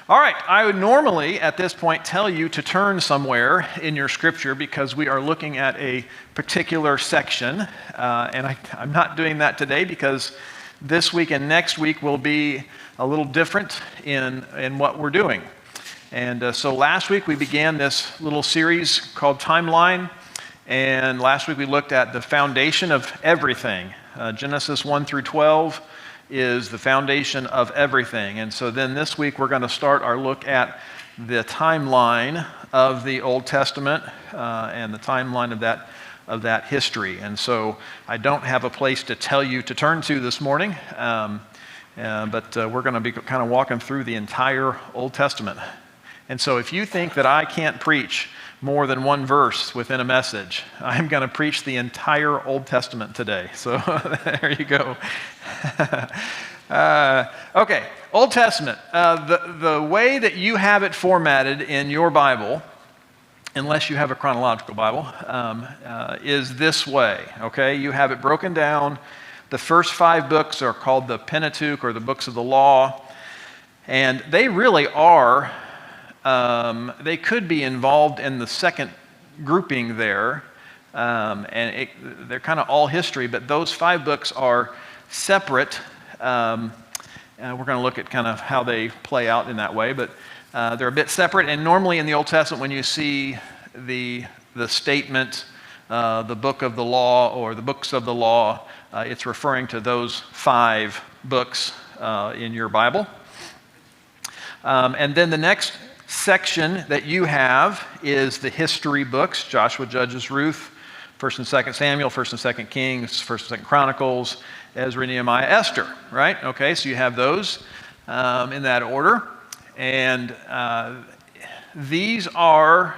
All right, I would normally at this point tell you to turn somewhere in your scripture because we are looking at a particular section, and I'm not doing that today because this week and next week will be a little different in what we're doing. And so last week we began this little series called Timeline, and last week we looked at the foundation of everything. Genesis 1 through 12 is the foundation of everything. And so then this week we're going to start our look at the timeline of the Old Testament and the timeline of that history. And so I don't have a place to tell you to turn to this morning, but we're going to be kind of walking through the entire Old Testament. And so if you think that I can't preach more than one verse within a message, I'm going to preach the entire Old Testament today. So there you go. Okay, Old Testament. The way that you have it formatted in your Bible, unless you have a chronological Bible, is this way. Okay, you have it broken down. The first 5 books are called the Pentateuch, or the books of the law, and they really are. They could be involved in the second grouping there, and they're kind of all history, but those 5 books are separate. And we're going to look at kind of how they play out in that way, but they're a bit separate. And normally in the Old Testament, when you see the statement, the book of the law or the books of the law, it's referring to those 5 books in your Bible. And then the next section that you have is the history books: Joshua, Judges, Ruth, 1st and 2nd Samuel, 1st and 2nd Kings, 1st and 2nd Chronicles, Ezra, Nehemiah, Esther, right? Okay, so you have those in that order. And these are,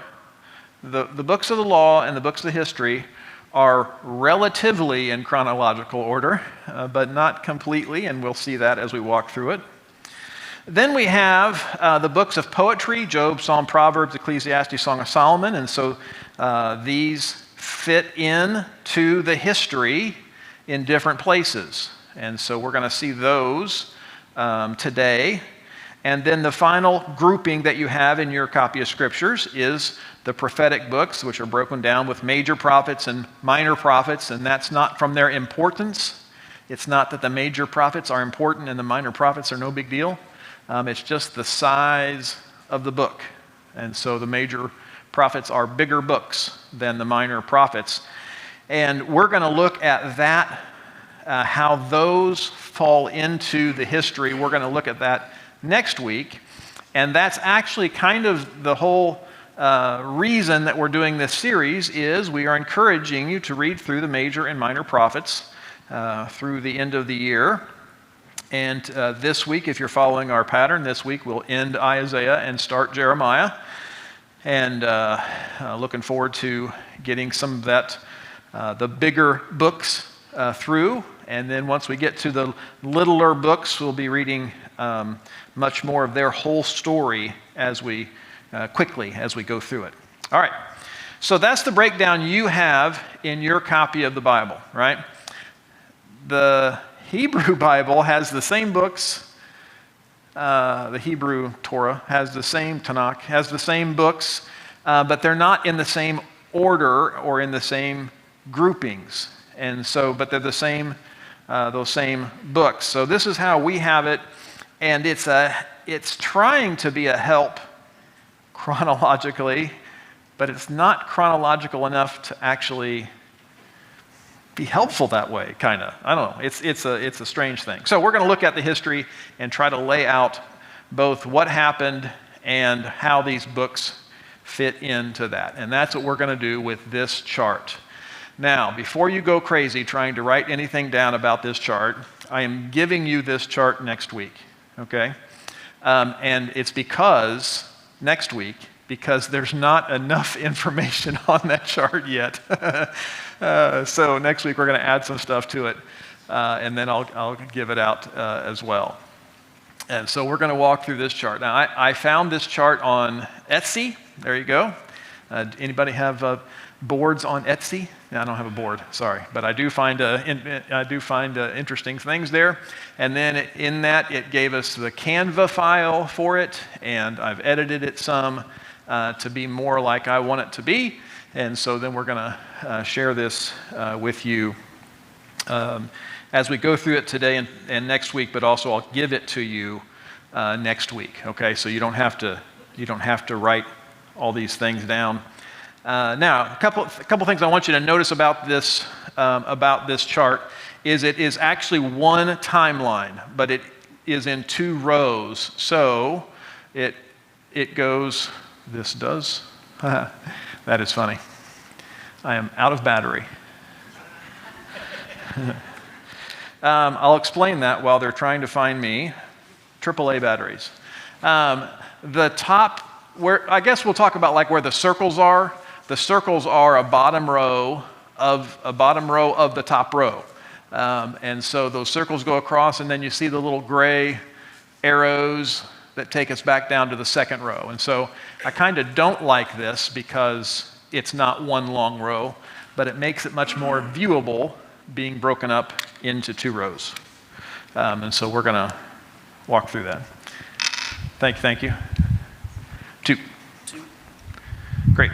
the books of the law and the books of the history are relatively in chronological order, but not completely, and we'll see that as we walk through it. Then we have the books of poetry: Job, Psalm, Proverbs, Ecclesiastes, Song of Solomon. And so these fit in to the history in different places. And so we're going to see those today. And then the final grouping that you have in your copy of scriptures is the prophetic books, which are broken down with major prophets and minor prophets. And that's not from their importance. It's not that the major prophets are important and the minor prophets are no big deal. It's just the size of the book. And so the major prophets are bigger books than the minor prophets. And we're going to look at that, how those fall into the history. We're going to look at that next week. And that's actually kind of the whole reason that we're doing this series, is we are encouraging you to read through the major and minor prophets through the end of the year. And this week, if you're following our pattern, this week we'll end Isaiah and start Jeremiah. And looking forward to getting some of that, the bigger books through. And then once we get to the littler books, we'll be reading much more of their whole story as we quickly as we go through it. All right. So that's the breakdown you have in your copy of the Bible, right? The Hebrew Bible has the same books. The Hebrew Torah has the same, Tanakh has the same books, but they're not in the same order or in the same groupings. And so, but they're the same, those same books. So this is how we have it, and it's trying to be a help chronologically, but it's not chronological enough to actually be helpful that way, kind of. I don't know. It's a strange thing. So we're going to look at the history and try to lay out both what happened and how these books fit into that. And that's what we're going to do with this chart. Now, before you go crazy trying to write anything down about this chart, I am giving you this chart next week, okay? And it's because there's not enough information on that chart yet. So next week we're going to add some stuff to it, and then I'll give it out as well. And so we're going to walk through this chart. Now, I found this chart on Etsy. There you go. Anybody have boards on Etsy. I don't have a board, sorry, but I do find interesting things there. And then in that, it gave us the Canva file for it, and I've edited it some to be more like I want it to be. And so then we're going to share this with you as we go through it today and next week, but also I'll give it to you next week. Okay, so you don't have to write all these things down. Now, a couple things I want you to notice about this chart is it is actually one timeline, but it is in 2 rows. So it goes. This does. That is funny. I am out of battery. I'll explain that while they're trying to find me. AAA batteries. The top, I guess we'll talk about like where the circles are. The circles are a bottom row of the top row. And so those circles go across, and then you see the little gray arrows that take us back down to the second row. And so I kind of don't like this because it's not one long row, but it makes it much more viewable being broken up into 2 rows. And so we're going to walk through that. Thank you. 2. Great.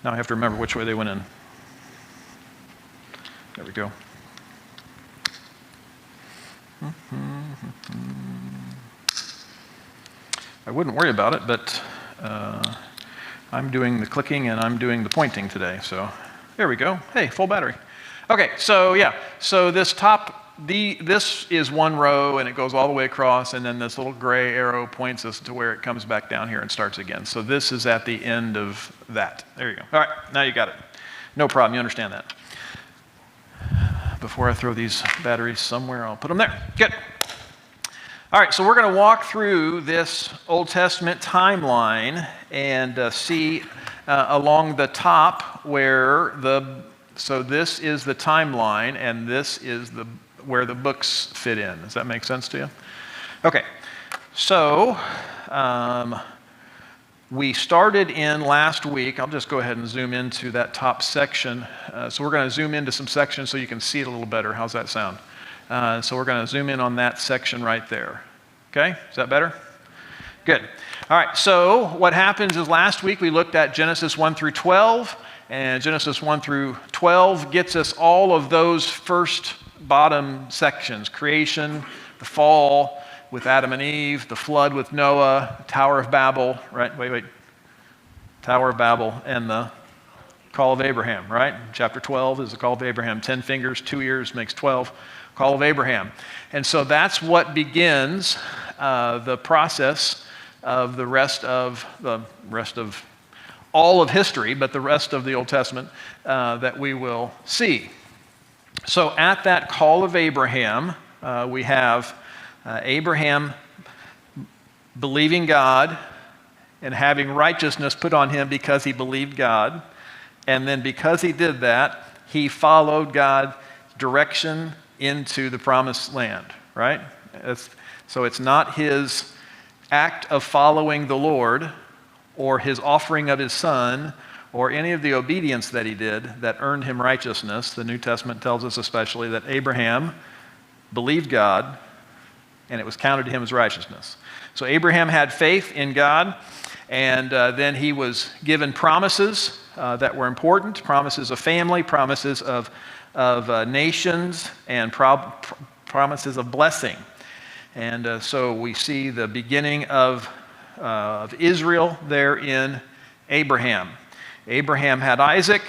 Now I have to remember which way they went in. There we go. I wouldn't worry about it, but I'm doing the clicking and I'm doing the pointing today. So there we go. Hey, full battery. Okay, so yeah. So this is one row and it goes all the way across, and then this little gray arrow points us to where it comes back down here and starts again. So this is at the end of that. There you go. All right, now you got it. No problem, you understand that. Before I throw these batteries somewhere, I'll put them there. Good. All right, so we're going to walk through this Old Testament timeline and see along the top so this is the timeline and this is where the books fit in. Does that make sense to you? Okay, so we started in last week. I'll just go ahead and zoom into that top section. So we're going to zoom into some sections so you can see it a little better. How's that sound? So we're going to zoom in on that section right there. Okay, is that better? Good. All right, so what happens is last week we looked at Genesis 1 through 12, and Genesis 1 through 12 gets us all of those first bottom sections: creation, the fall with Adam and Eve, the flood with Noah, Tower of Babel, right? Wait. Tower of Babel and the call of Abraham, right? Chapter 12 is the call of Abraham. 10 fingers, 2 ears makes 12. Call of Abraham. And so that's what begins the process of the rest of all of history, but the rest of the Old Testament that we will see. So at that call of Abraham, we have Abraham believing God and having righteousness put on him because he believed God. And then because he did that, he followed God's direction into the promised land, right? So it's not his act of following the Lord or his offering of his son or any of the obedience that he did that earned him righteousness. The New Testament tells us especially that Abraham believed God and it was counted to him as righteousness. So Abraham had faith in God, and then he was given promises that were important, promises of family, promises of nations, and promises of blessing. And so we see the beginning of Israel there in Abraham. Abraham had Isaac.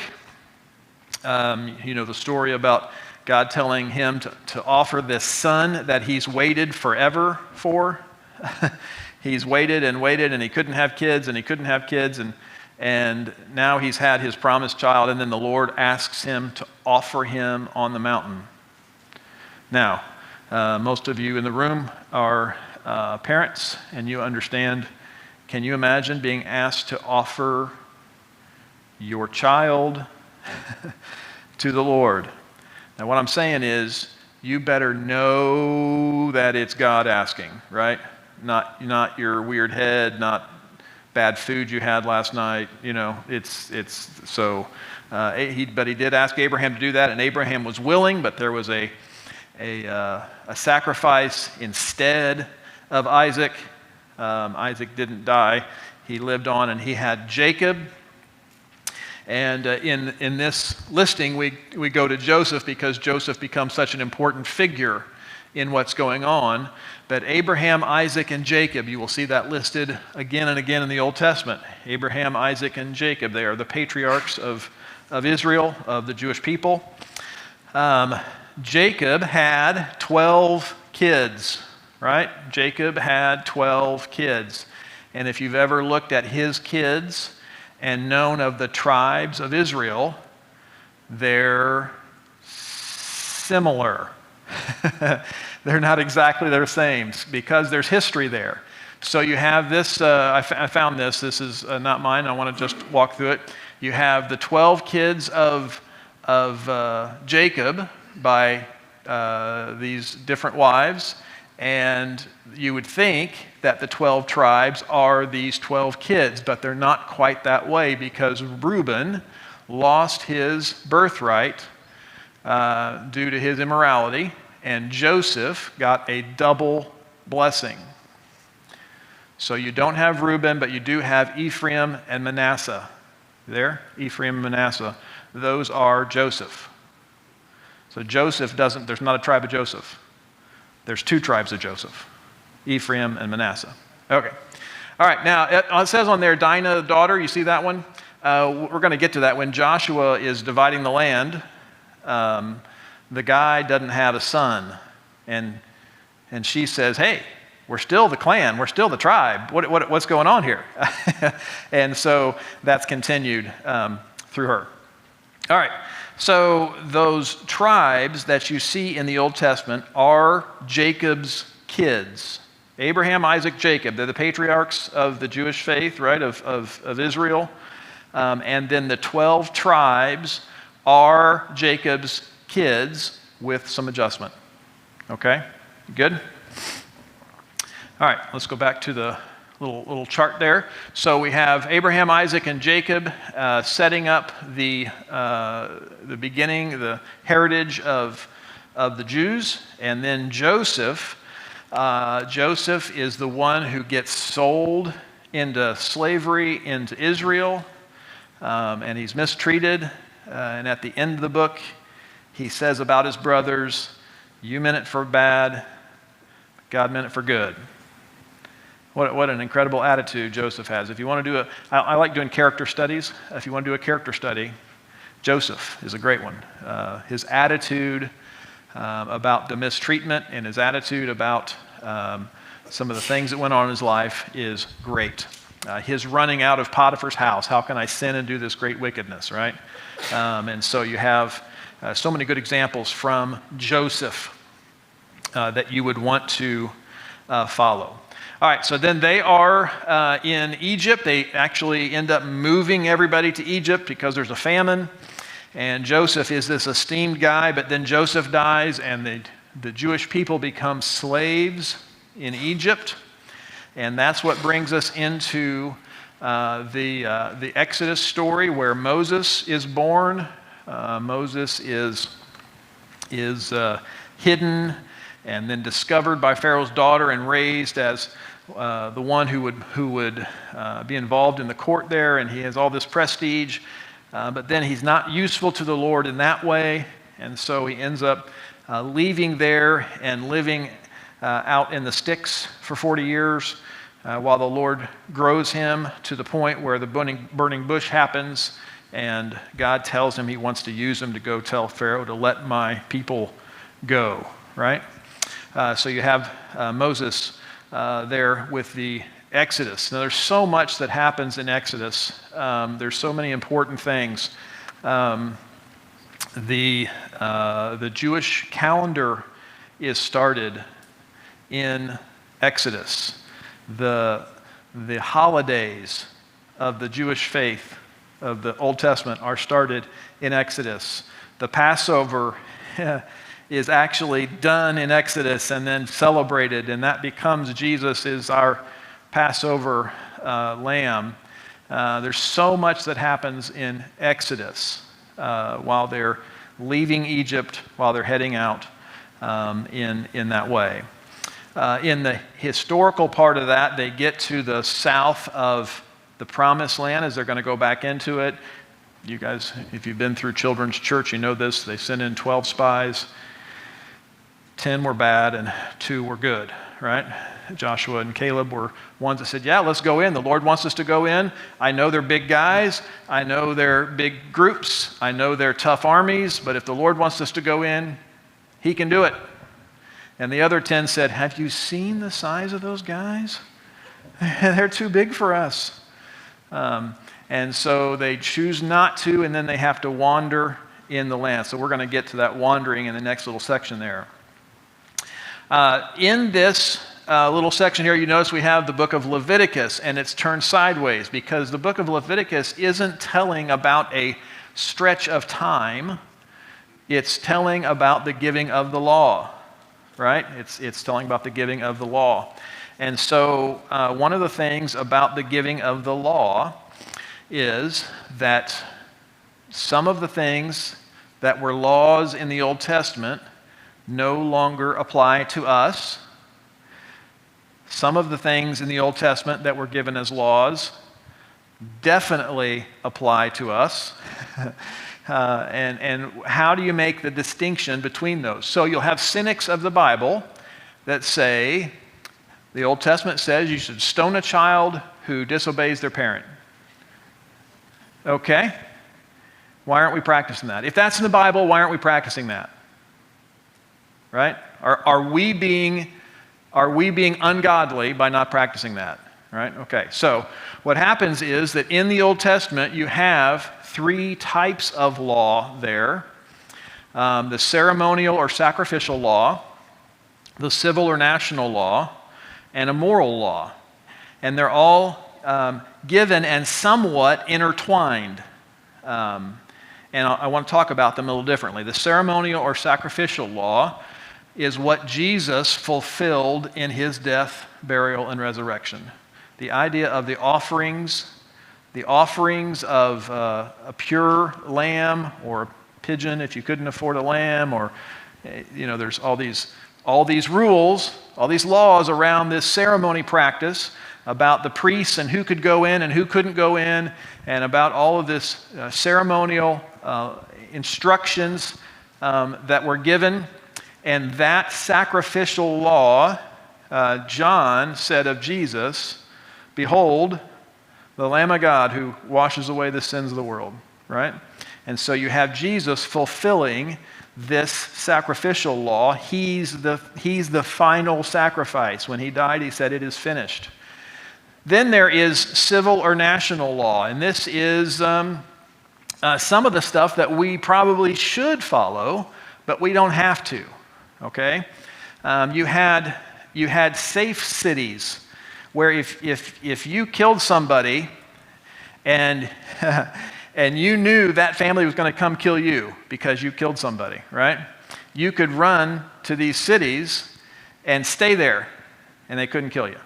You know the story about God telling him to offer this son that he's waited forever for. He's waited, and he couldn't have kids, and now he's had his promised child, and then the Lord asks him to offer him on the mountain. Now, most of you in the room are parents, and you understand. Can you imagine being asked to offer your child to the Lord? Now, what I'm saying is, you better know that it's God asking, right? Not your weird head, not bad food you had last night. It's so. But he did ask Abraham to do that, and Abraham was willing. But there was a sacrifice instead of Isaac. Isaac didn't die; he lived on, and he had Jacob. And in this listing, we go to Joseph because Joseph becomes such an important figure in what's going on. But Abraham, Isaac, and Jacob, you will see that listed again and again in the Old Testament. Abraham, Isaac, and Jacob, they are the patriarchs of Israel, of the Jewish people. Jacob had 12 kids, right? Jacob had 12 kids. And if you've ever looked at his kids and known of the tribes of Israel, they're similar. They're not exactly the same because there's history there. So you have this, I found this is not mine, I want to just walk through it. You have the 12 kids of Jacob by these different wives, and you would think that the 12 tribes are these 12 kids, but they're not quite that way because Reuben lost his birthright due to his immorality, and Joseph got a double blessing. So you don't have Reuben, but you do have Ephraim and Manasseh. There, Ephraim and Manasseh. Those are Joseph. So Joseph there's not a tribe of Joseph. There's two tribes of Joseph, Ephraim and Manasseh. Okay. All right, now it says on there, Dinah, the daughter, you see that one? We're going to get to that. When Joshua is dividing the land, the guy doesn't have a son. And she says, hey, we're still the clan, we're still the tribe. What's going on here? And so that's continued through her. All right. So those tribes that you see in the Old Testament are Jacob's kids. Abraham, Isaac, Jacob. They're the patriarchs of the Jewish faith, right, of Israel. And then the 12 tribes are Jacob's kids with some adjustment. Okay? Good? All right, let's go back to the little chart there. So we have Abraham, Isaac, and Jacob setting up the beginning, the heritage of the Jews. And then Joseph. Joseph is the one who gets sold into slavery into Israel, and he's mistreated. And at the end of the book, he says about his brothers, you meant it for bad, God meant it for good. What an incredible attitude Joseph has. If you want to do I like doing character studies. If you want to do a character study, Joseph is a great one. His attitude about the mistreatment and his attitude about some of the things that went on in his life is great. His running out of Potiphar's house. How can I sin and do this great wickedness, right? And so you have so many good examples from Joseph that you would want to follow. All right, so then they are in Egypt. They actually end up moving everybody to Egypt because there's a famine. And Joseph is this esteemed guy, but then Joseph dies, and the Jewish people become slaves in Egypt. And that's what brings us into the Exodus story where Moses is born. Moses is hidden and then discovered by Pharaoh's daughter and raised as the one who would be involved in the court there, and he has all this prestige, but then he's not useful to the Lord in that way, and so he ends up leaving there and living out in the sticks for 40 years while the Lord grows him to the point where the burning bush happens, and God tells him he wants to use him to go tell Pharaoh to let my people go, right? So you have Moses there with the Exodus. Now there's so much that happens in Exodus. There's so many important things. The Jewish calendar is started in Exodus. The holidays of the Jewish faith of the Old Testament are started in Exodus. The Passover is actually done in Exodus and then celebrated, and that becomes Jesus is our Passover lamb, there's so much that happens in Exodus while they're leaving Egypt, while they're heading out in that way. In the historical part of that, they get to the south of the Promised Land as they're going to go back into it. You guys, if you've been through children's church, you know this. They sent in 12 spies. 10 were bad and 2 were good, right? Joshua and Caleb were ones that said, yeah, let's go in. The Lord wants us to go in. I know they're big guys. I know they're big groups. I know they're tough armies. But if the Lord wants us to go in, He can do it. And the other 10 said, have you seen the size of those guys? They're too big for us. And so they choose not to, and then they have to wander in the land. So we're going to get to that wandering in the next little section there. In this little section here, you notice we have the book of Leviticus, and it's turned sideways because the book of Leviticus isn't telling about a stretch of time. It's telling about the giving of the law, right? It's telling about the giving of the law. And so one of the things about the giving of the law is that some of the things that were laws in the Old Testament no longer apply to us. Some of the things in the Old Testament that were given as laws definitely apply to us. And how do you make the distinction between those? So you'll have cynics of the Bible that say, the Old Testament says you should stone a child who disobeys their parent. Okay? Why aren't we practicing that? If that's in the Bible, why aren't we practicing that? Right? Are we being ungodly by not practicing that? Right? Okay. So what happens is that in the Old Testament you have 3 types of law there. The ceremonial or sacrificial law, the civil or national law, and a moral law. And they're all given and somewhat intertwined. And I want to talk about them a little differently. The ceremonial or sacrificial law is what Jesus fulfilled in His death, burial, and resurrection. The idea of the offerings of a pure lamb or a pigeon if you couldn't afford a lamb, or there's all these rules, all these laws around this ceremony practice about the priests and who could go in and who couldn't go in, and about all of this ceremonial instructions that were given. And that sacrificial law, John said of Jesus, behold, the Lamb of God who washes away the sins of the world, right? And so you have Jesus fulfilling this sacrificial law. He's the final sacrifice. When He died, He said, it is finished. Then there is civil or national law, and this is some of the stuff that we probably should follow, but we don't have to. Okay, you had safe cities where if you killed somebody and and you knew that family was going to come kill you because you killed somebody, right? You could run to these cities and stay there, and they couldn't kill you,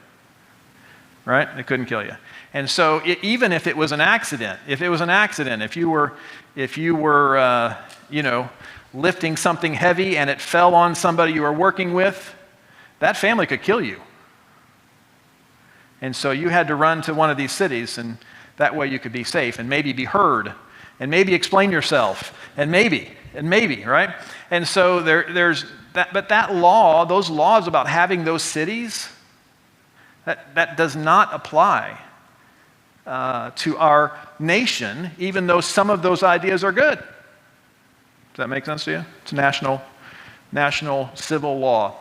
right? They couldn't kill you. And so even if it was an accident, if you were lifting something heavy and it fell on somebody you were working with, that family could kill you. And so you had to run to one of these cities, and that way you could be safe and maybe be heard and maybe explain yourself and maybe, right? And so there's that, but that law, those laws about having those cities, that does not apply to our nation, even though some of those ideas are good. Does that make sense to you? It's national civil law.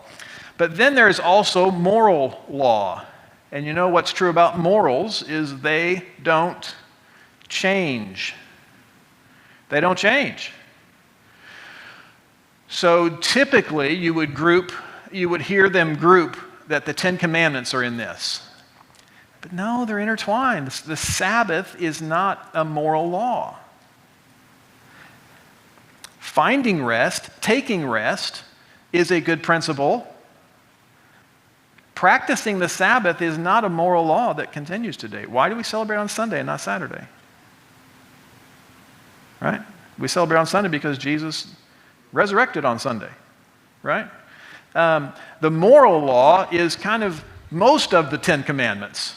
But then there's also moral law. And you know what's true about morals is they don't change. They don't change. So typically you would hear them group that the 10 Commandments are in this. But no, they're intertwined. The Sabbath is not a moral law. Finding rest, taking rest, is a good principle. practicing the Sabbath is not a moral law that continues today. Why do we celebrate on Sunday and not Saturday? Right? We celebrate on Sunday because Jesus resurrected on Sunday, right? The moral law is kind of most of the Ten Commandments.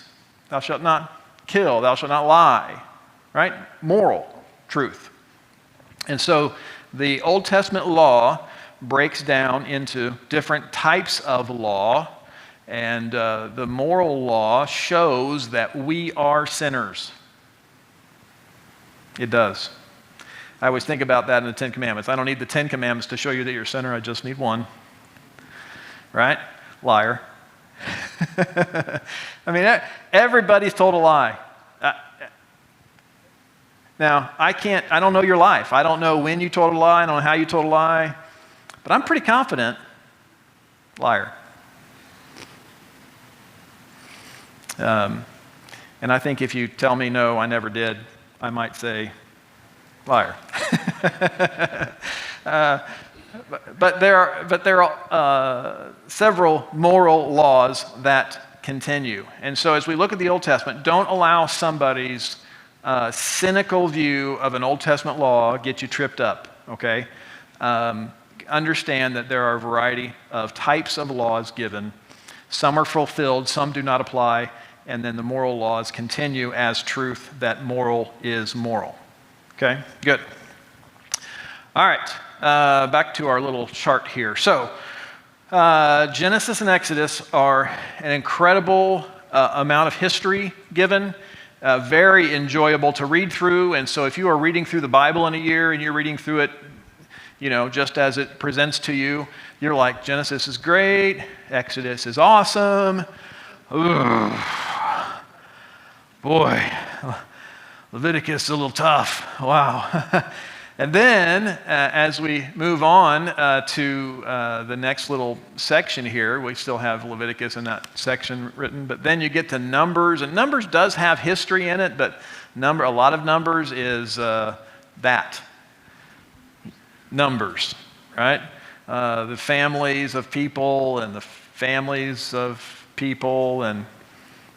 Thou shalt not kill, thou shalt not lie, right? Moral truth. And so the Old Testament law breaks down into different types of law, and the moral law shows that we are sinners. It does. I always think about that in the Ten Commandments. I don't need the Ten Commandments to show you that you're a sinner. I just need one. Right? Liar. I mean, everybody's told a lie. Now, I don't know your life. I don't know when you told a lie. I don't know how you told a lie. But I'm pretty confident, liar. And I think if you tell me, no, I never did, I might say, liar. But there are several moral laws that continue. And so as we look at the Old Testament, don't allow somebody's cynical view of an Old Testament law get you tripped up, okay? Understand that there are a variety of types of laws given. Some are fulfilled, some do not apply, and then the moral laws continue as truth that moral is moral. Okay, good. All right, back to our little chart here. So, Genesis and Exodus are an incredible amount of history given, very enjoyable to read through. And so if you are reading through the Bible in a year and you're reading through it, just as it presents to you, you're like, Genesis is great, Exodus is awesome. Ooh, boy, Leviticus is a little tough. Wow. And then, as we move on to the next little section here, we still have Leviticus in that section written, but then you get to Numbers, and Numbers does have history in it, but a lot of Numbers is that. Numbers, right? The families of people and the families of people and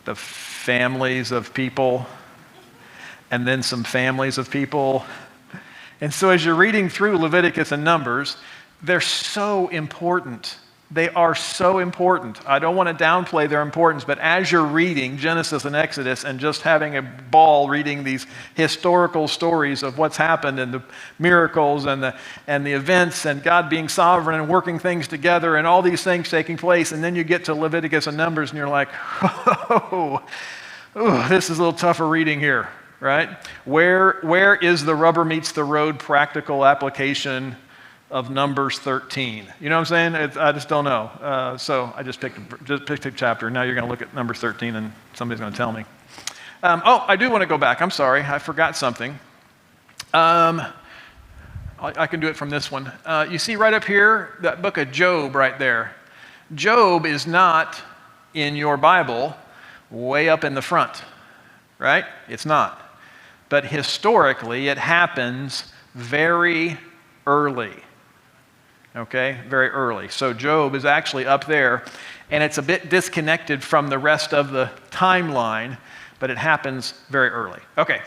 the families of people and then some families of people. And so as you're reading through Leviticus and Numbers, they're so important. They are so important. I don't want to downplay their importance, but as you're reading Genesis and Exodus and just having a ball reading these historical stories of what's happened and the miracles and the events and God being sovereign and working things together and all these things taking place, and then you get to Leviticus and Numbers and you're like, oh, this is a little tougher reading here, right? Where is the rubber meets the road practical application of Numbers 13? You know what I'm saying? I just don't know. So I just picked a chapter. Now you're going to look at Numbers 13 and somebody's going to tell me. I do want to go back. I'm sorry. I forgot something. I can do it from this one. You see right up here, that book of Job right there. Job is not in your Bible way up in the front, right? It's not. But historically, it happens very early. Okay, very early. So Job is actually up there, and it's a bit disconnected from the rest of the timeline, but it happens very early. Okay,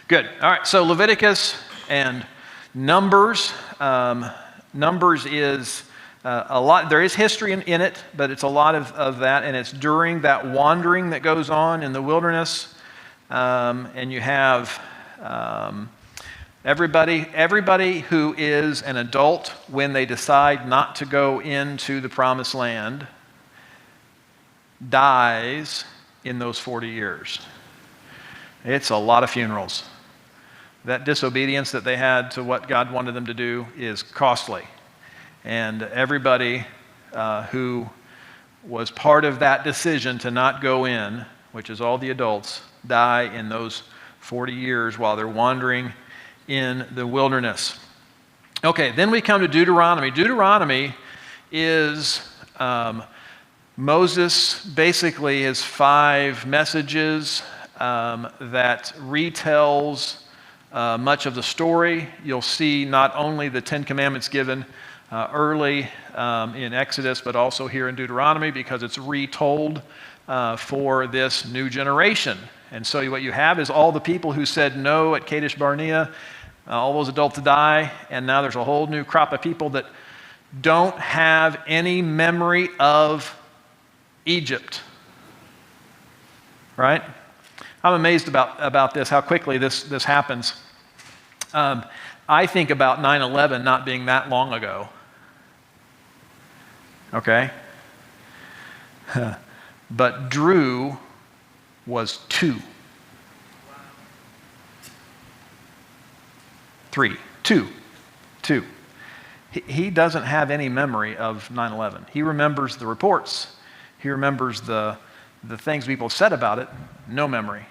good. All right, so Leviticus and Numbers. Numbers is a lot. There is history in it, but it's a lot of that, and it's during that wandering that goes on in the wilderness, and you have everybody who is an adult when they decide not to go into the promised land dies in those 40 years. It's a lot of funerals. That disobedience that they had to what God wanted them to do is costly. And everybody who was part of that decision to not go in, which is all the adults, die in those 40 years while they're wandering in the wilderness. Okay, then we come to Deuteronomy. Deuteronomy is Moses basically his 5 messages that retells much of the story. You'll see not only the 10 Commandments given, early in Exodus, but also here in Deuteronomy, because it's retold for this new generation. And so what you have is all the people who said no at Kadesh Barnea, all those adults die, and now there's a whole new crop of people that don't have any memory of Egypt. Right? I'm amazed about this, how quickly this happens. I think about 9/11 not being that long ago. Okay? But Drew was 2. 3. 2. He doesn't have any memory of 9/11. He remembers the reports. He remembers the things people said about it. No memory.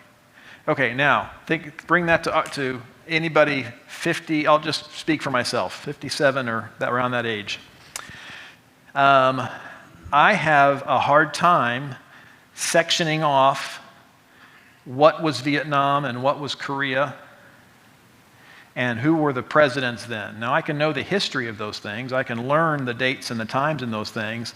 Okay, now, bring that to anybody 50, I'll just speak for myself, 57 or around that age. I have a hard time sectioning off what was Vietnam and what was Korea and who were the presidents then. Now, I can know the history of those things. I can learn the dates and the times in those things,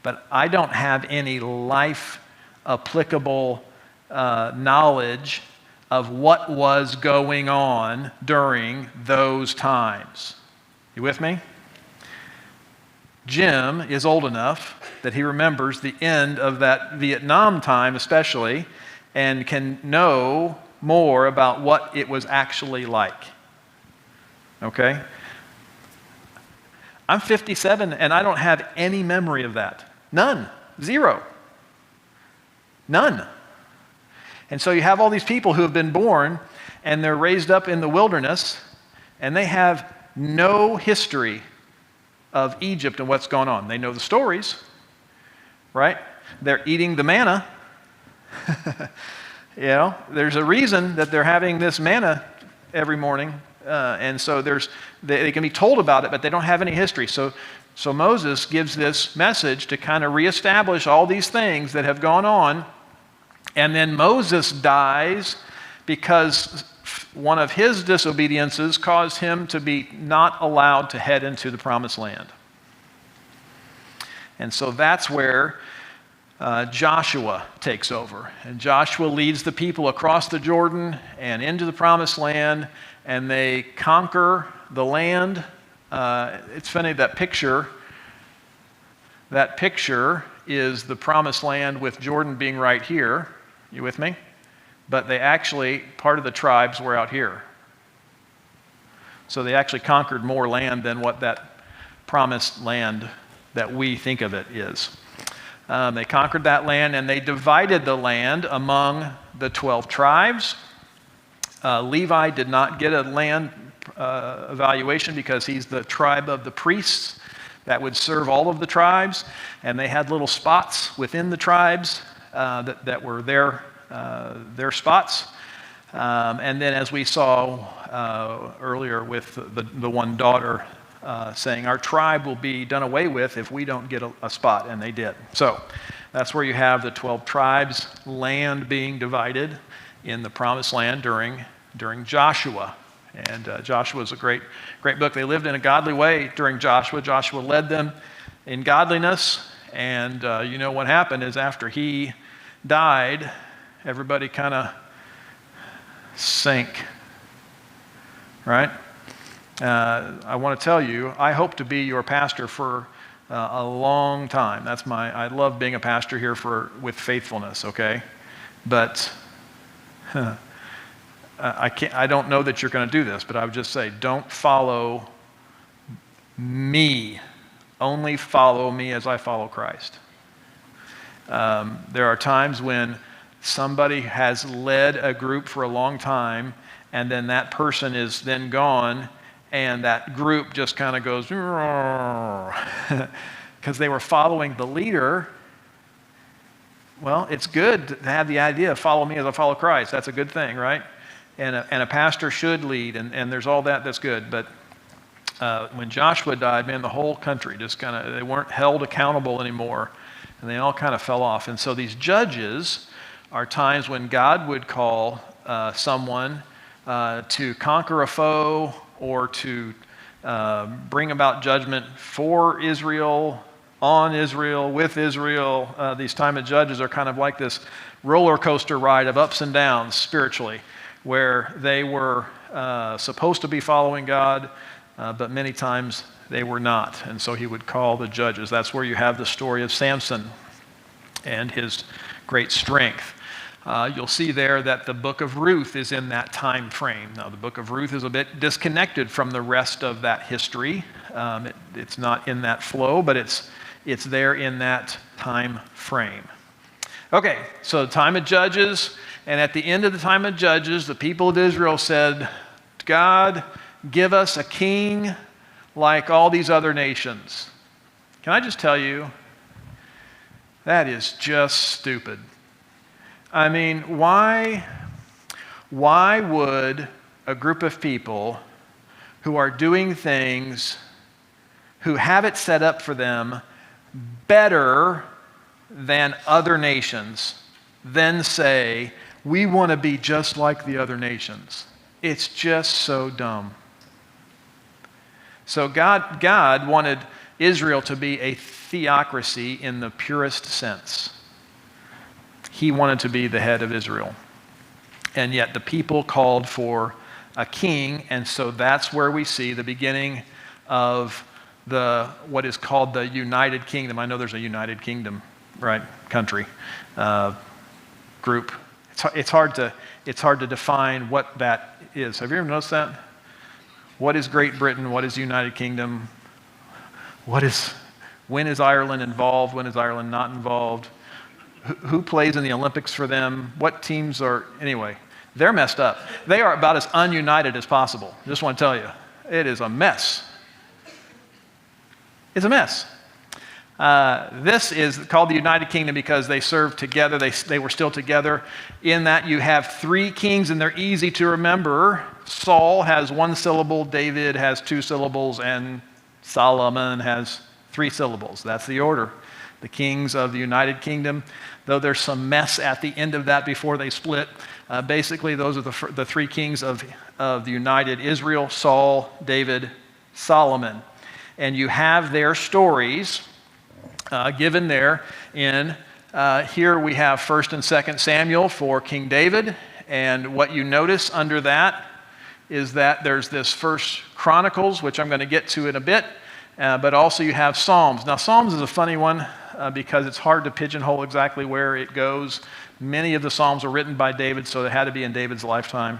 but I don't have any life applicable knowledge of what was going on during those times. You with me? Jim is old enough that he remembers the end of that Vietnam time especially, and can know more about what it was actually like. Okay? I'm 57 and I don't have any memory of that. None. 0. None. And so you have all these people who have been born and they're raised up in the wilderness and they have no history of Egypt and what's going on. They know the stories, right? They're eating the manna. You know, there's a reason that they're having this manna every morning. And so they can be told about it, but they don't have any history. So Moses gives this message to kind of reestablish all these things that have gone on. And then Moses dies because one of his disobediences caused him to be not allowed to head into the promised land. And so that's where Joshua takes over. And Joshua leads the people across the Jordan and into the promised land, and they conquer the land. It's funny, that picture is the promised land with Jordan being right here. You with me? But they actually, part of the tribes were out here. So they actually conquered more land than what that promised land that we think of it is. They conquered that land and they divided the land among the 12 tribes. Levi did not get a land evaluation because he's the tribe of the priests that would serve all of the tribes. And they had little spots within the tribes that were their spots. And then as we saw earlier with the one daughter saying, our tribe will be done away with if we don't get a spot, and they did. So that's where you have the 12 tribes, land being divided in the promised land during Joshua. And Joshua is a great book. They lived in a godly way during Joshua. Joshua led them in godliness. And you know what happened is after he died, everybody kind of sank, right? I want to tell you, I hope to be your pastor for a long time. I love being a pastor here with faithfulness, okay? But I don't know that you're going to do this, but I would just say, don't follow me. Only follow me as I follow Christ. There are times when somebody has led a group for a long time, and then that person is then gone, and that group just kind of goes, because they were following the leader. Well, it's good to have the idea of follow me as I follow Christ. That's a good thing, right? And a pastor should lead, and there's all that's good. But when Joshua died, man, the whole country just they weren't held accountable anymore, and they all kind of fell off. And so these judges are times when God would call someone to conquer a foe or to bring about judgment for Israel, on Israel, with Israel. These time of Judges are kind of like this roller coaster ride of ups and downs spiritually, where they were supposed to be following God, but many times they were not. And so he would call the judges. That's where you have the story of Samson and his great strength. You'll see there that the book of Ruth is in that time frame. Now, the book of Ruth is a bit disconnected from the rest of that history. It's not in that flow, but it's there in that time frame. Okay, so the time of Judges, and at the end of the time of Judges, the people of Israel said, God, give us a king like all these other nations. Can I just tell you, that is just stupid. I mean, why would a group of people who are doing things, who have it set up for them better than other nations, then say, we want to be just like the other nations? It's just so dumb. So God wanted Israel to be a theocracy in the purest sense. He wanted to be the head of Israel. And yet the people called for a king, and so that's where we see the beginning of what is called the United Kingdom. I know there's a United Kingdom, right, country, group. It's hard to define what that is. Have you ever noticed that? What is Great Britain? What is United Kingdom? When is Ireland involved? When is Ireland not involved? Who plays in the Olympics for them? What teams are, anyway, they're messed up. They are about as ununited as possible. Just want to tell you, it is a mess. It's a mess. This is called the United Kingdom because they served together. They were still together. In that you have three kings, and they're easy to remember. Saul has one syllable, David has two syllables, and Solomon has three syllables. That's the order. The kings of the United Kingdom, though there's some mess at the end of that before they split. Basically, those are the three kings of the united Israel: Saul, David, Solomon. And you have their stories given there in, here we have 1st and 2nd Samuel for King David. And what you notice under that is that there's this 1st Chronicles, which I'm going to get to in a bit, but also you have Psalms. Now, Psalms is a funny one because it's hard to pigeonhole exactly where it goes. Many of the Psalms were written by David, so they had to be in David's lifetime.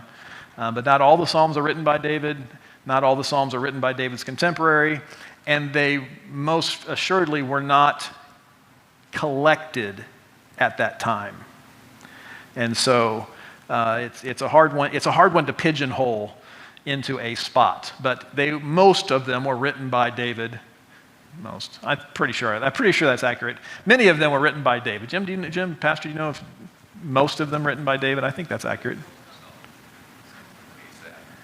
But not all the Psalms are written by David. Not all the Psalms are written by David's contemporary. And they most assuredly were not collected at that time. And so it's a hard one. It's a hard one to pigeonhole into a spot. But most of them were written by David. Most. I'm pretty sure that's accurate. Many of them were written by David. Jim, Pastor, do you know if most of them written by David? I think that's accurate.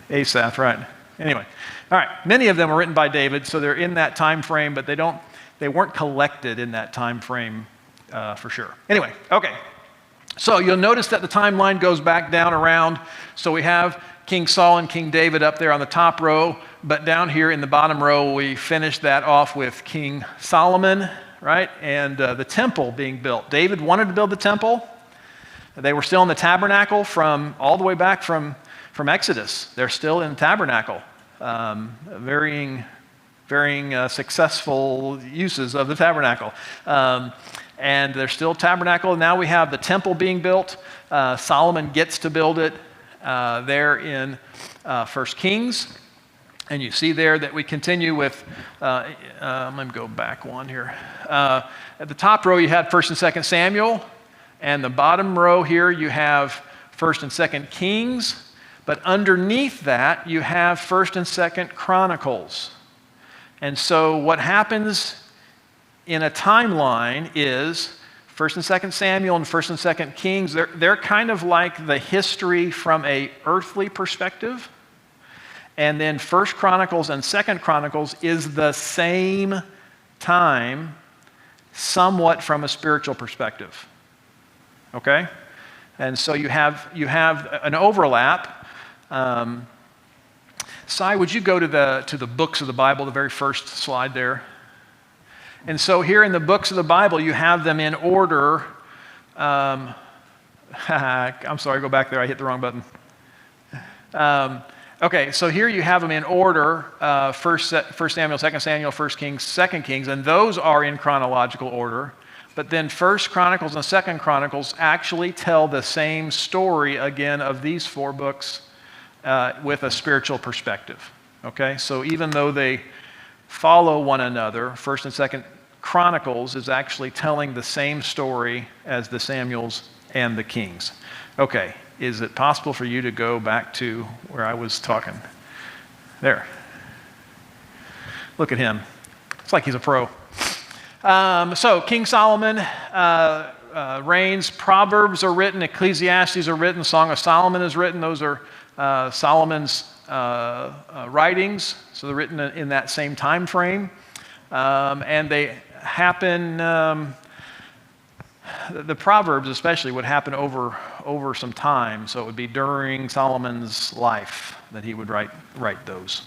Asaph, right. Anyway, all right. Many of them were written by David, so they're in that time frame, but they weren't collected in that time frame for sure. Anyway, okay. So you'll notice that the timeline goes back down around. So we have King Saul and King David up there on the top row, but down here in the bottom row, we finish that off with King Solomon, right? And the temple being built. David wanted to build the temple. They were still in the tabernacle all the way back from Exodus. They're still in the tabernacle. Varying successful uses of the tabernacle. And there's still tabernacle. Now we have the temple being built. Solomon gets to build it there in 1 Kings. And you see there that we continue with, let me go back one here. At the top row you had 1st and 2nd Samuel. And the bottom row here you have 1st and 2nd Kings. But underneath that you have 1st and 2nd Chronicles. And so what happens in a timeline is 1st and 2nd Samuel and 1st and 2nd Kings, they're kind of like the history from a earthly perspective. And then 1st Chronicles and 2nd Chronicles is the same time, somewhat from a spiritual perspective. Okay? And so you have an overlap. Sai, would you go to the books of the Bible, the very first slide there? And so here in the books of the Bible, you have them in order. I'm sorry, go back there. I hit the wrong button. Okay, so here you have them in order, 1 Samuel, 2 Samuel, 1 Kings, 2 Kings, and those are in chronological order. But then 1 Chronicles and 2 Chronicles actually tell the same story again of these 4 books with a spiritual perspective. Okay, so even though they follow one another, 1 and 2 Chronicles is actually telling the same story as the Samuels and the Kings. Okay. Is it possible for you to go back to where I was talking? There. Look at him. It's like he's a pro. So King Solomon reigns. Proverbs are written. Ecclesiastes are written. Song of Solomon is written. Those are Solomon's writings. So they're written in that same time frame. And they happen... The Proverbs especially would happen over some time, so it would be during Solomon's life that he would write those.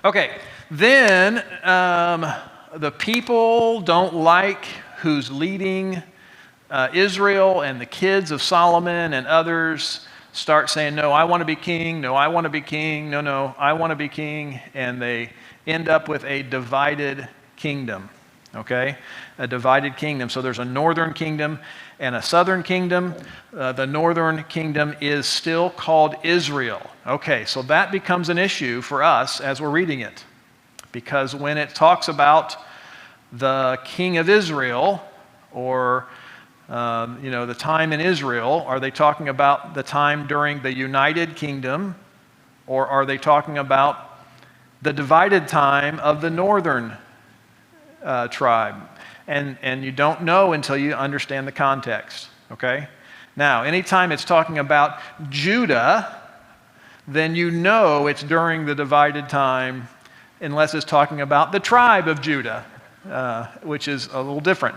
Okay, then the people don't like who's leading Israel, and the kids of Solomon and others start saying, no, I want to be king, no, I want to be king, no, I want to be king, and they end up with a divided kingdom. Okay, a divided kingdom. So there's a northern kingdom and a southern kingdom. The northern kingdom is still called Israel. Okay, so that becomes an issue for us as we're reading it. Because when it talks about the king of Israel, or the time in Israel, are they talking about the time during the United Kingdom, or are they talking about the divided time of the northern tribe? And you don't know until you understand the context, okay? Now, anytime it's talking about Judah, then you know it's during the divided time, unless it's talking about the tribe of Judah, which is a little different.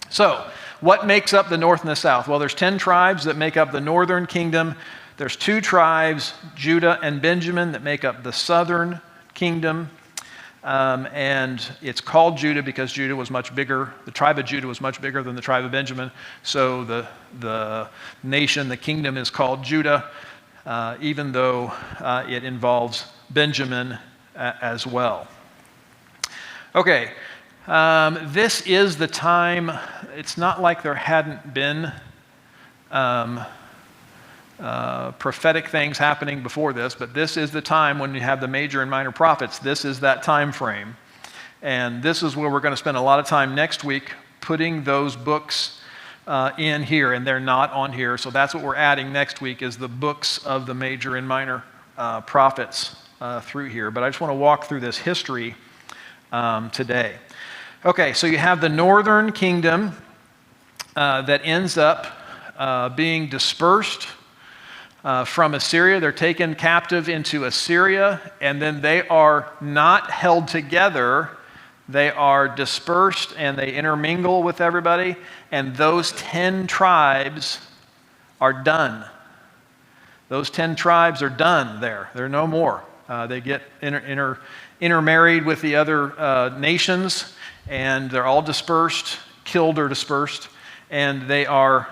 So, what makes up the north and the south? Well, there's 10 tribes that make up the northern kingdom. There's 2 tribes, Judah and Benjamin, that make up the southern kingdom. And it's called Judah because Judah was much bigger. The tribe of Judah was much bigger than the tribe of Benjamin. So the nation, the kingdom, is called Judah, even though it involves Benjamin as well. Okay, this is the time. It's not like there hadn't been prophetic things happening before this, but this is the time when you have the major and minor prophets. This is that time frame. And this is where we're going to spend a lot of time next week putting those books in here, and they're not on here. So that's what we're adding next week, is the books of the major and minor prophets through here. But I just want to walk through this history today. Okay, so you have the northern kingdom that ends up being dispersed from Assyria. They're taken captive into Assyria, and then they are not held together. They are dispersed, and they intermingle with everybody, and those 10 tribes are done. Those 10 tribes are done there. There are no more. They get intermarried with the other nations, and they're all dispersed, killed or dispersed, and they are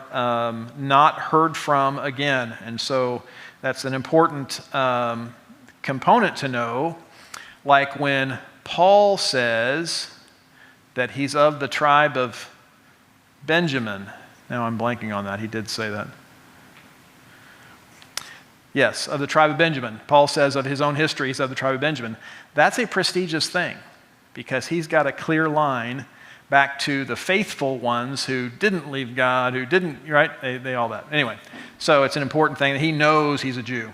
not heard from again. And so that's an important component to know. Like when Paul says that he's of the tribe of Benjamin. Now I'm blanking on that. He did say that. Yes, of the tribe of Benjamin. Paul says of his own history, he's of the tribe of Benjamin. That's a prestigious thing, because he's got a clear line back to the faithful ones who didn't leave God, who didn't, right? They all that. Anyway, so it's an important thing that he knows he's a Jew.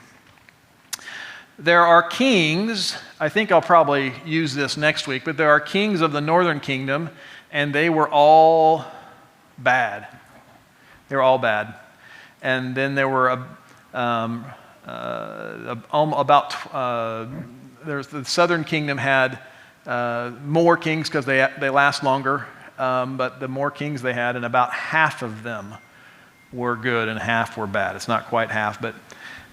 There are kings, I think I'll probably use this next week, but there are kings of the northern kingdom, and they were all bad. They were all bad. And then there were there's the southern kingdom had more kings because they last longer, but the more kings they had, and about half of them were good and half were bad. It's not quite half, but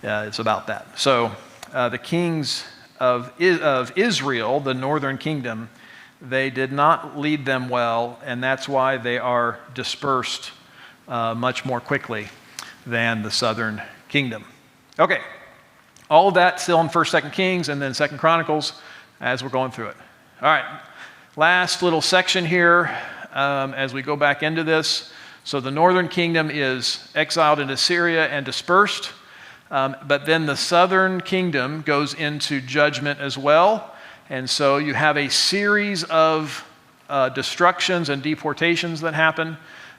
it's about that. So the kings of Israel, the northern kingdom, they did not lead them well, and that's why they are dispersed much more quickly than the southern kingdom. Okay, all of that still in 1st, 2nd Kings, and then 2nd Chronicles as we're going through it. All right, last little section here as we go back into this. So the northern kingdom is exiled into Syria and dispersed, but then the southern kingdom goes into judgment as well. And so you have a series of destructions and deportations that happen.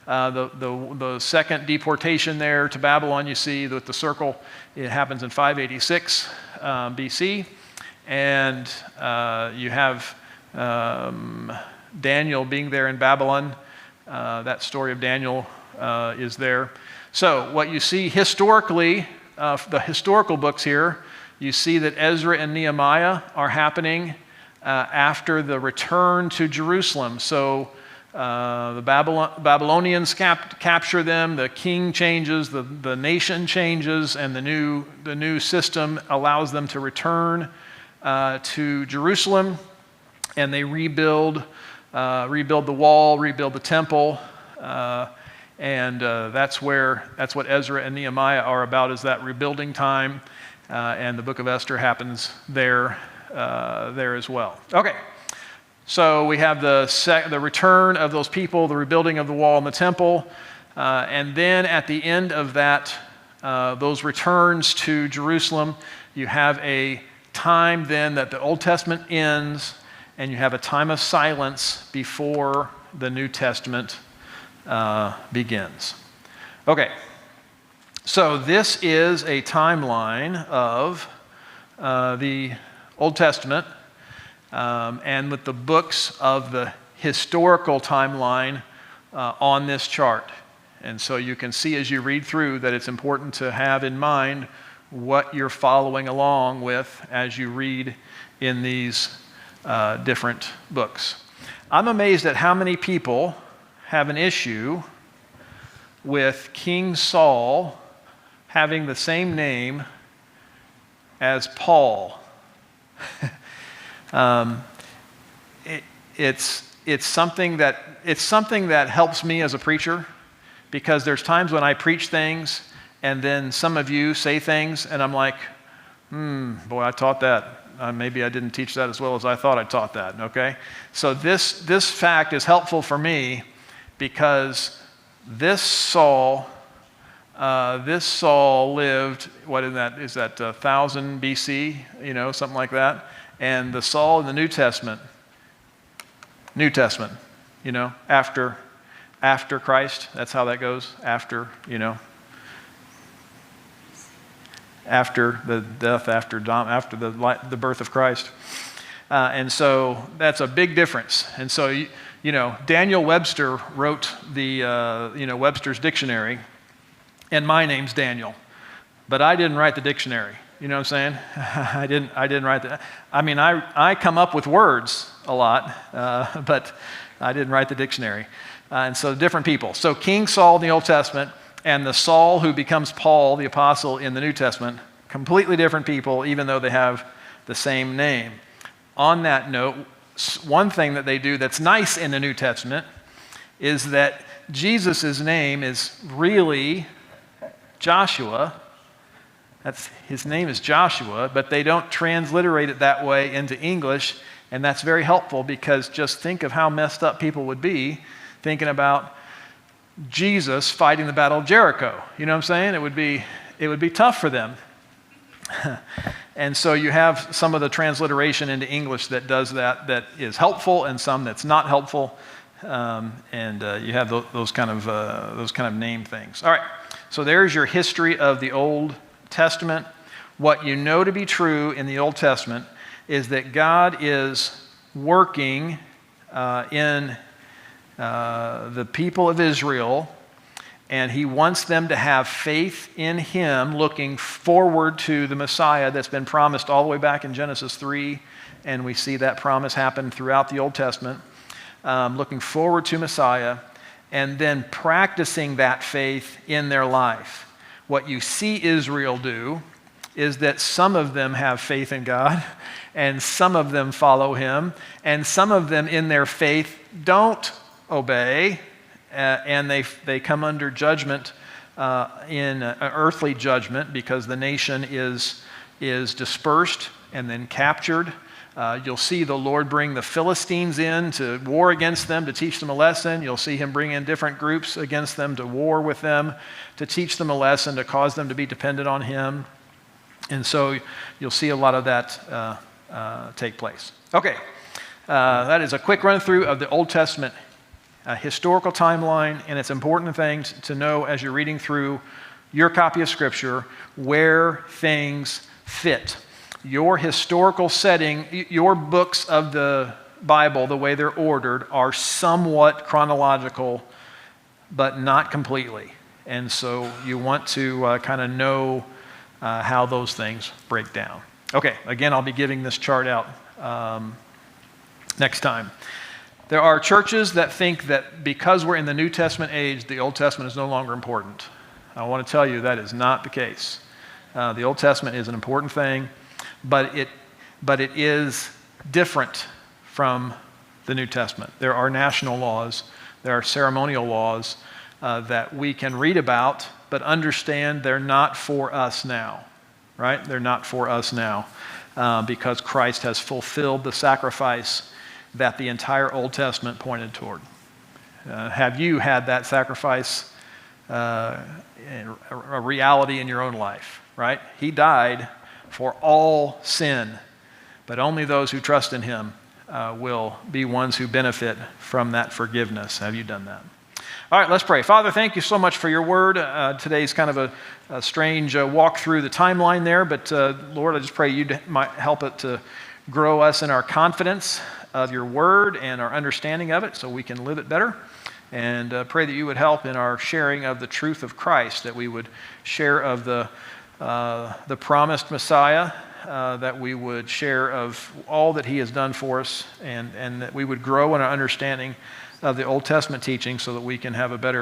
The second deportation there to Babylon, you see with the circle, it happens in 586 BC. And you have Daniel being there in Babylon. That story of Daniel is there. So what you see historically, the historical books here, you see that Ezra and Nehemiah are happening after the return to Jerusalem. So the Babylonians capture them, the king changes, the nation changes, and the new system allows them to return to Jerusalem, and they rebuild the wall, rebuild the temple, and that's what Ezra and Nehemiah are about, is that rebuilding time, and the book of Esther happens there as well. Okay, so we have the return of those people, the rebuilding of the wall and the temple, and then at the end of that, those returns to Jerusalem, you have a time then that the Old Testament ends, and you have a time of silence before the New Testament begins. Okay, so this is a timeline of the Old Testament, and with the books of the historical timeline on this chart. And so you can see as you read through that it's important to have in mind what you're following along with as you read in these different books. I'm amazed at how many people have an issue with King Saul having the same name as Paul. It's something that helps me as a preacher, because there's times when I preach things and then some of you say things and I'm like, boy, I taught that. Maybe I didn't teach that as well as I thought I taught that, okay? So this fact is helpful for me, because this Saul lived, what is that 1000 BC, something like that. And the Saul in the New Testament, after Christ, that's how that goes, after the death, after the birth of Christ. And so that's a big difference. And so, Daniel Webster wrote the, Webster's dictionary, and my name's Daniel, but I didn't write the dictionary. You know what I'm saying? I didn't write that. I mean, I come up with words a lot, but I didn't write the dictionary. And so different people. So King Saul in the Old Testament and the Saul who becomes Paul, the apostle, in the New Testament, completely different people, even though they have the same name. On that note, one thing that they do that's nice in the New Testament is that Jesus' name is really Joshua. His name is Joshua, but they don't transliterate it that way into English, and that's very helpful, because just think of how messed up people would be thinking about Jesus fighting the Battle of Jericho. You know what I'm saying? It would be tough for them. And so you have some of the transliteration into English that does that is helpful, and some that's not helpful, and you have those kind of name things. All right, so there's your history of the Old Testament. What you know to be true in the Old Testament is that God is working in the people of Israel, and he wants them to have faith in him, looking forward to the Messiah that's been promised all the way back in Genesis 3, and we see that promise happen throughout the Old Testament, looking forward to Messiah, and then practicing that faith in their life. What you see Israel do is that some of them have faith in God, and some of them follow him, and some of them in their faith don't obey, and they come under judgment, in earthly judgment, because the nation is dispersed and then captured. You'll see the Lord bring the Philistines in to war against them, to teach them a lesson. You'll see him bring in different groups against them to war with them, to teach them a lesson, to cause them to be dependent on him. And so you'll see a lot of that take place. Okay, that is a quick run through of the Old Testament historical timeline, and it's important things to know as you're reading through your copy of Scripture where things fit. Your historical setting, your books of the Bible, the way they're ordered, are somewhat chronological, but not completely. And so you want to kind of know how those things break down. Okay, again, I'll be giving this chart out next time. There are churches that think that because we're in the New Testament age, the Old Testament is no longer important. I want to tell you that is not the case. The Old Testament is an important thing, but it is different from the New Testament. There are national laws, there are ceremonial laws that we can read about, but understand they're not for us now, right? They're not for us now because Christ has fulfilled the sacrifice that the entire Old Testament pointed toward. Have you had that sacrifice a reality in your own life, right? He died for all sin, but only those who trust in him will be ones who benefit from that forgiveness. Have you done that? All right, let's pray. Father, thank you so much for your word. Today's kind of a strange walk through the timeline there, but Lord, I just pray you might help it to grow us in our confidence of your word and our understanding of it so we can live it better. And pray that you would help in our sharing of the truth of Christ, that we would share of the promised Messiah, that we would share of all that he has done for us, and that we would grow in our understanding of the Old Testament teaching so that we can have a better